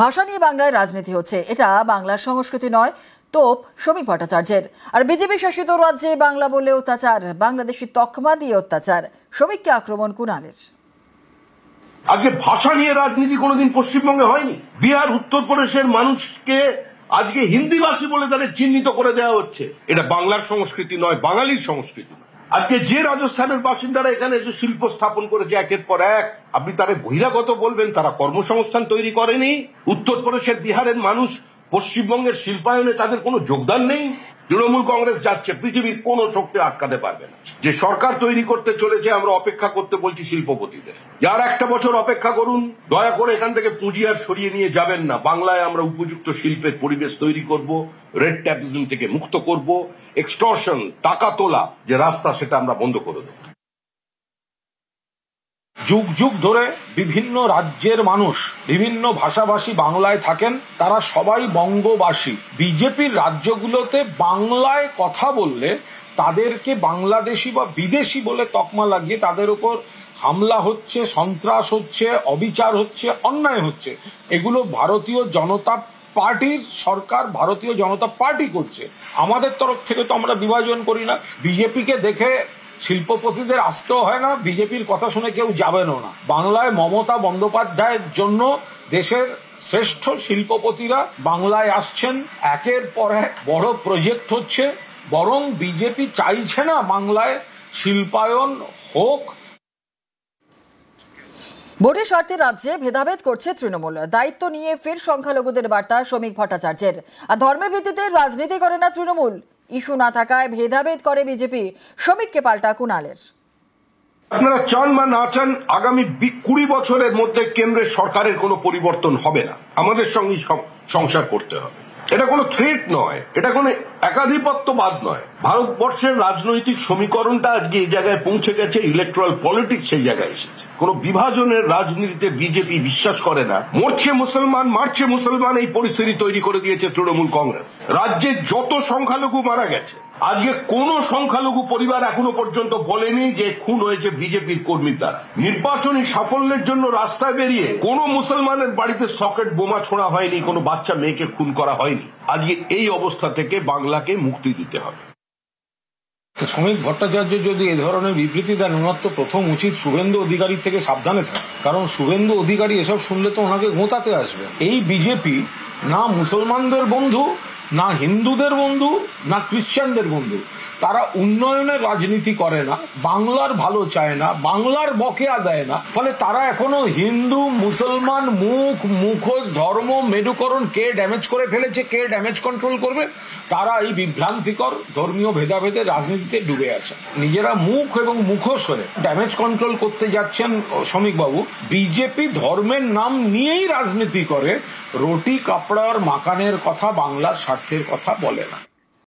ভাষা নিয়ে বাংলায় রাজনীতি হচ্ছে, এটা বাংলার সংস্কৃতি নয়, তোপ শ্রমিক ভট্টাচার্যের। আর বিজেপি শাসিত রাজ্যে বাংলা বলে অত্যাচার, বাংলাদেশি তকমা দিয়ে অত্যাচার, শ্রমিককে আক্রমণ কুণালের। আজকে ভাষা নিয়ে রাজনীতি কোনোদিন পশ্চিমবঙ্গে হয়নি। বিহার উত্তরপ্রদেশের মানুষকে আজকে হিন্দিভাষী বলে তাদের চিহ্নিত করে দেওয়া হচ্ছে। এটা বাংলার সংস্কৃতি নয়, বাঙালির সংস্কৃতি। আজকে যে রাজস্থানের বাসিন্দারা এখানে যে শিল্প স্থাপন করেছে একের পর এক, আপনি তারা বহিরাগত বলবেন, তারা কর্মসংস্থান তৈরি করেনি। উত্তরপ্রদেশের বিহারের মানুষ পশ্চিমবঙ্গের শিল্পায়নে তাদের কোনো যোগদান নেই। তৃণমূল কংগ্রেস যাচ্ছে, পৃথিবীর কোন শক্তি আটকাতে পারবে না। যে সরকার তৈরি করতে চলেছে, আমরা অপেক্ষা করতে বলছি শিল্পপতিদের, যার একটা বছর অপেক্ষা করুন। দয়া করে এখান থেকে পুঁজি আর সরিয়ে নিয়ে যাবেন না। বাংলায় আমরা উপযুক্ত শিল্পের পরিবেশ তৈরি করব, রেড ট্যাপিজম থেকে মুক্ত করব, এক্সটর্শন, টাকা তোলা যে রাস্তা সেটা আমরা বন্ধ করে দেব। যুগ যুগ ধরে বিভিন্ন রাজ্যের মানুষ, বিভিন্ন ভাষাভাষী বাংলায় থাকেন, তারা সবাই বঙ্গবাসী। বিজেপির রাজ্যগুলোতে বাংলায় কথা বললে তাদেরকে বাংলাদেশি বা বিদেশি বলে তকমা লাগিয়ে তাদের উপর হামলা হচ্ছে, সন্ত্রাস হচ্ছে, অবিচার হচ্ছে, অন্যায় হচ্ছে। এগুলো ভারতীয় জনতা পার্টির সরকার, ভারতীয় জনতা পার্টি করছে। আমাদের তরফ থেকে তো আমরা বিভাজন করি না। বিজেপিকে দেখে শিল্পপতিদের আসতেও হয় না, বিজেপির কথা শুনে কেউ যাবেনও না। বাংলায় মমতা বন্দ্যোপাধ্যায়ের জন্য দেশের শ্রেষ্ঠ শিল্পপতিরা বাংলায় আসছেন, একের পর এক বড় প্রজেক্ট হচ্ছে। বরং বিজেপি চাইছে না বাংলায় শিল্পায়ন হোক। ভোটের স্বার্থে রাজ্যে ভেদাভেদ করছে তৃণমূল, দায়িত্ব নিয়ে ফের সংখ্যালঘুদের বার্তা শ্রমিক ভট্টাচার্যের। আর ধর্মের ভিত্তিতে রাজনীতি করে না তৃণমূল, ইস্যু না থাকায় ভেদাভেদ করে বিজেপি, শ্রমিককে পাল্টা কুণালের। আপনারা চান বা না চান, আগামী 20 বছরের মধ্যে কেন্দ্রের সরকারের কোনো পরিবর্তন হবে না। আমাদের সঙ্গে সংসার করতে হবে। এটা কোনো থ্রেট নয়, এটা কোনো একাধিপত্যবাদ নয়। ভারতবর্ষের রাজনৈতিক সমীকরণটা আজকে এই জায়গায় পৌঁছে গেছে, ইলেকট্রাল পলিটিক্স সেই জায়গায় এসেছে। কোন বিভাজনের রাজনীতিতে বিজেপি বিশ্বাস করে না। মরছে মুসলমান, মারছে মুসলমান, এই পরিস্থিতি তৈরি করে দিয়েছে তৃণমূল কংগ্রেস। রাজ্যে যত সংখ্যালঘু মারা গেছে, আজকে কোন সংখ্যালঘু পরিবার এখনো পর্যন্ত বলেনি যে খুন হয়েছে বিজেপির কর্মীর দ্বারা। নির্বাচনী সাফল্যের জন্য রাস্তায় বেরিয়ে কোন মুসলমানের বাড়িতে সকেট বোমা ছোড়া হয়নি, কোনো বাচ্চা মেয়েকে খুন করা হয়নি। আজকে এই অবস্থা থেকে বাংলাকে মুক্তি দিতে হবে। শ্রমিক ভট্টাচার্য যদি এ ধরনের বিবৃতি দেন, ওনার তো প্রথম উচিত শুভেন্দু অধিকারীর থেকে সাবধানে থাকে। কারণ শুভেন্দু অধিকারী এসব শুনলে তো ওনাকে গোঁতাতে আসবে। এই বিজেপি না মুসলমানদের বন্ধু, না হিন্দুদের বন্ধু, না খ্রিস্টানদের বন্ধু। তারা উন্নয়নের রাজনীতি করে না, বাংলার ভালো চায় না, বাংলার বকেয়া দেয় না। ফলে তারা এখনো হিন্দু মুসলমান মুখোশ ধর্ম মেরুকরণ কে ড্যামেজ করে ফেলেছে, কে ড্যামেজ কন্ট্রোল করবে, তারা এই বিভ্রান্তিকর ধর্মীয় ভেদাভেদের রাজনীতিতে ডুবে আছে। নিজেরা মুখ এবং মুখোশ হয়ে ড্যামেজ কন্ট্রোল করতে যাচ্ছেন শ্রমিকবাবু। বিজেপি ধর্মের নাম নিয়েই রাজনীতি করে, রুটি কাপড়ার মাকানের কথা, বাংলার স্বার্থের কথা বলে না।